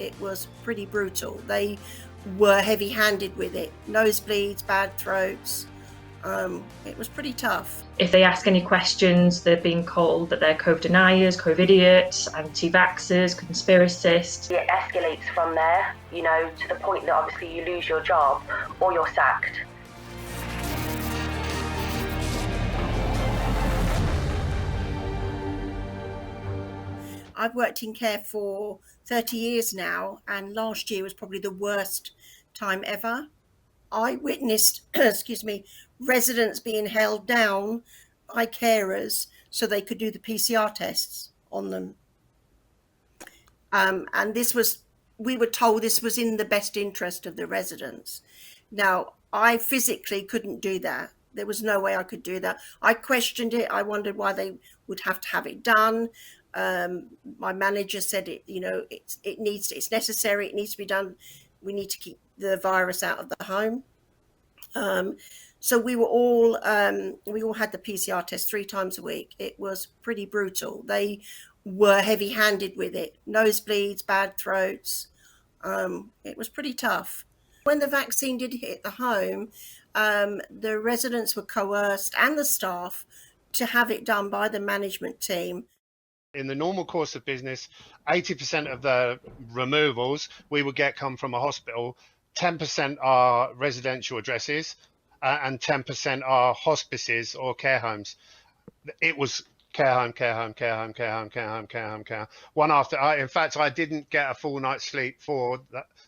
it was pretty brutal. They were heavy-handed with it. Nosebleeds, bad throats. It was pretty tough. If they ask any questions, they're being called that they're COVID deniers, COVID idiots, anti-vaxxers, conspiracists. It escalates from there, to the point that obviously you lose your job or you're sacked. I've worked in care for 30 years now, and last year was probably the worst time ever. I witnessed, residents being held down by carers so they could do the PCR tests on them. And we were told this was in the best interest of the residents. Now, I physically couldn't do that. There was no way I could do that. I questioned it. I wondered why they would have to have it done. My manager said it's necessary. It needs to be done. We need to keep the virus out of the home. So we all had the PCR test 3 times a week. It was pretty brutal. They were heavy-handed with it. Nosebleeds, bad throats. It was pretty tough. When the vaccine did hit the home, the residents were coerced, and the staff, to have it done by the management team. In the normal course of business, 80% of the removals we would get come from a hospital, 10% are residential addresses, and 10% are hospices or care homes. It was care home, care home, care home, care home, care home, care home, care home. One after, in fact, I didn't get a full night's sleep for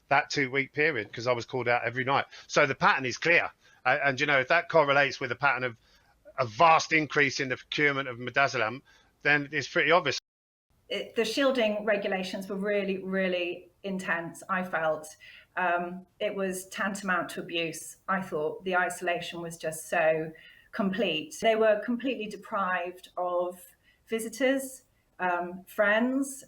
that 2-week period because I was called out every night. So the pattern is clear. And if that correlates with a pattern of a vast increase in the procurement of midazolam, then it's pretty obvious. The shielding regulations were really, really intense, I felt. It was tantamount to abuse. I thought the isolation was just so complete. They were completely deprived of visitors, friends.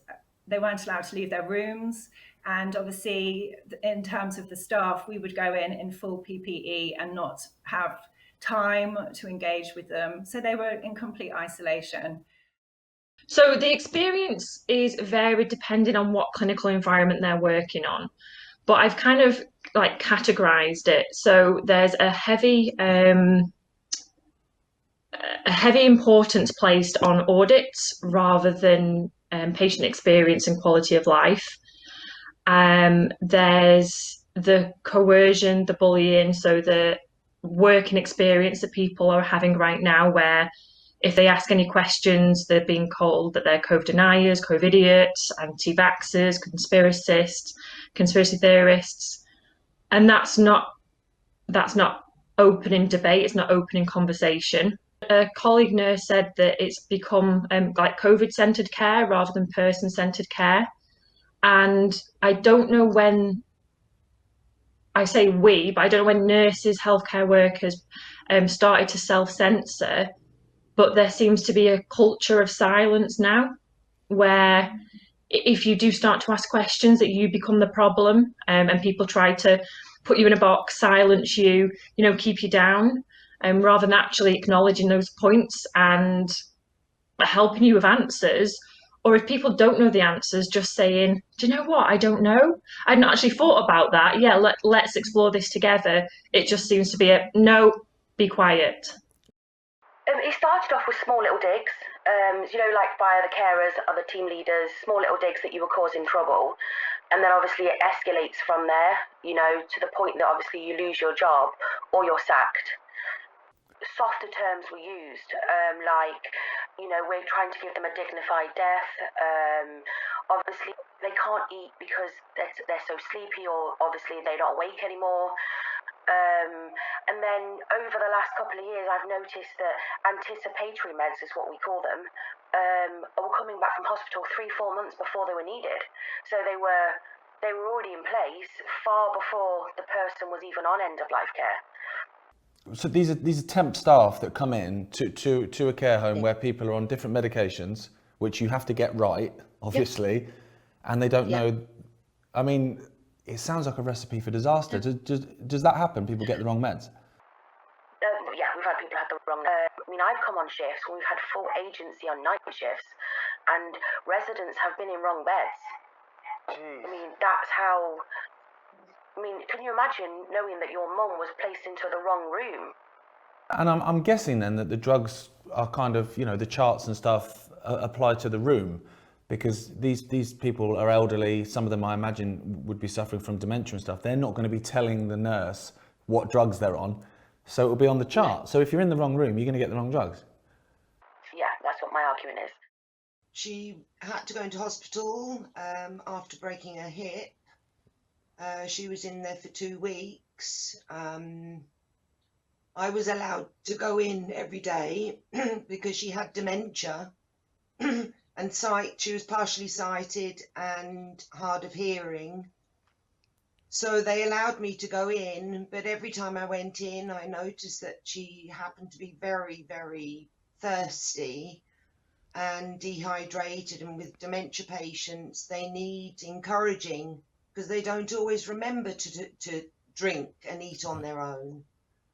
They weren't allowed to leave their rooms. And obviously, in terms of the staff, we would go in full PPE and not have time to engage with them. So they were in complete isolation. So the experience is varied depending on what clinical environment they're working on. But I've kind of categorized it. So there's a heavy importance placed on audits rather than patient experience and quality of life. There's the coercion, the bullying, so the working experience that people are having right now, where if they ask any questions, they're being called that they're COVID deniers, COVID idiots, anti-vaxxers, conspiracists, conspiracy theorists. And that's not opening debate, it's not opening conversation. A colleague nurse said that it's become like COVID-centred care rather than person-centred care. And I don't know when, I say we, but I don't know when nurses, healthcare workers started to self-censor, but there seems to be a culture of silence now, where if you do start to ask questions, that you become the problem, and people try to put you in a box, silence you, keep you down, rather than actually acknowledging those points and helping you with answers. Or if people don't know the answers, just saying, do you know what? I don't know. I'd not actually thought about that. Yeah, let's explore this together. It just seems to be no, be quiet. It started off with small little digs, like via the carers, other team leaders, small little digs that you were causing trouble. And then obviously it escalates from there, to the point that obviously you lose your job or you're sacked. Softer terms were used, we're trying to give them a dignified death. Obviously, they can't eat because they're so sleepy, or obviously they're not awake anymore. And then over the last couple of years, I've noticed that anticipatory meds is what we call them, were coming back from hospital 3-4 months before they were needed. So they were already in place far before the person was even on end of life care. So these are temp staff that come in to a care home where people are on different medications, which you have to get right, obviously, and they don't know. I mean, it sounds like a recipe for disaster. Does that happen? People get the wrong meds? Yeah, we've had people have the wrong. I've come on shifts when we've had full agency on night shifts, and residents have been in wrong beds. I mean, that's how. I mean, can you imagine knowing that your mum was placed into the wrong room? And I'm guessing then that the drugs are kind of, the charts and stuff apply to the room, because these people are elderly. Some of them, I imagine, would be suffering from dementia and stuff. They're not going to be telling the nurse what drugs they're on, so it will be on the chart. So if you're in the wrong room, you're going to get the wrong drugs. Yeah, that's what my argument is. She had to go into hospital after breaking her hip. She was in there for 2 weeks. I was allowed to go in every day because she had dementia and she was partially sighted and hard of hearing. So they allowed me to go in, but every time I went in, I noticed that she happened to be very, very thirsty and dehydrated. And with dementia patients, they need encouraging because they don't always remember to drink and eat on their own.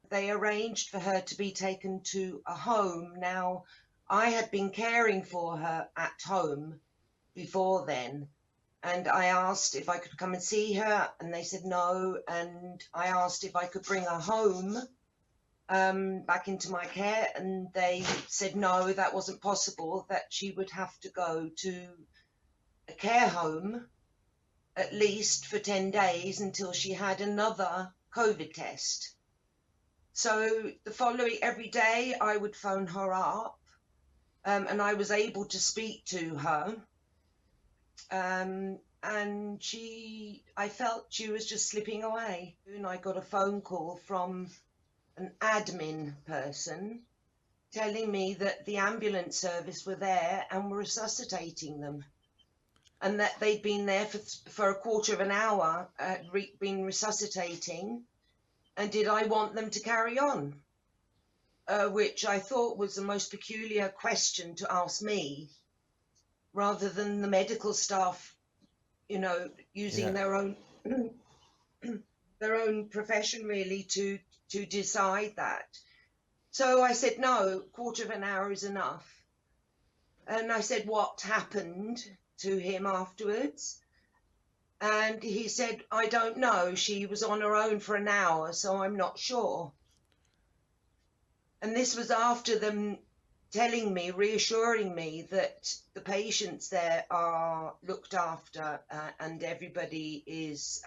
They arranged for her to be taken to a home. Now, I had been caring for her at home before then, and I asked if I could come and see her, and they said no. And I asked if I could bring her home back into my care, and they said no, that wasn't possible, that she would have to go to a care home at least for 10 days until she had another COVID test. So every day I would phone her up, and I was able to speak to her. And I felt she was just slipping away. And I got a phone call from an admin person telling me that the ambulance service were there and were resuscitating them, and that they'd been there for a quarter of an hour, been resuscitating, and did I want them to carry on? Which I thought was the most peculiar question to ask me, rather than the medical staff, using their own their own profession really to decide that. So I said, no, quarter of an hour is enough. And I said, what happened to him afterwards? And he said, I don't know. She was on her own for an hour, so I'm not sure. And this was after them telling me, reassuring me that the patients there are looked after and everybody is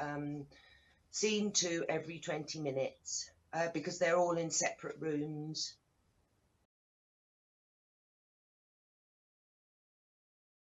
seen to every 20 minutes because they're all in separate rooms.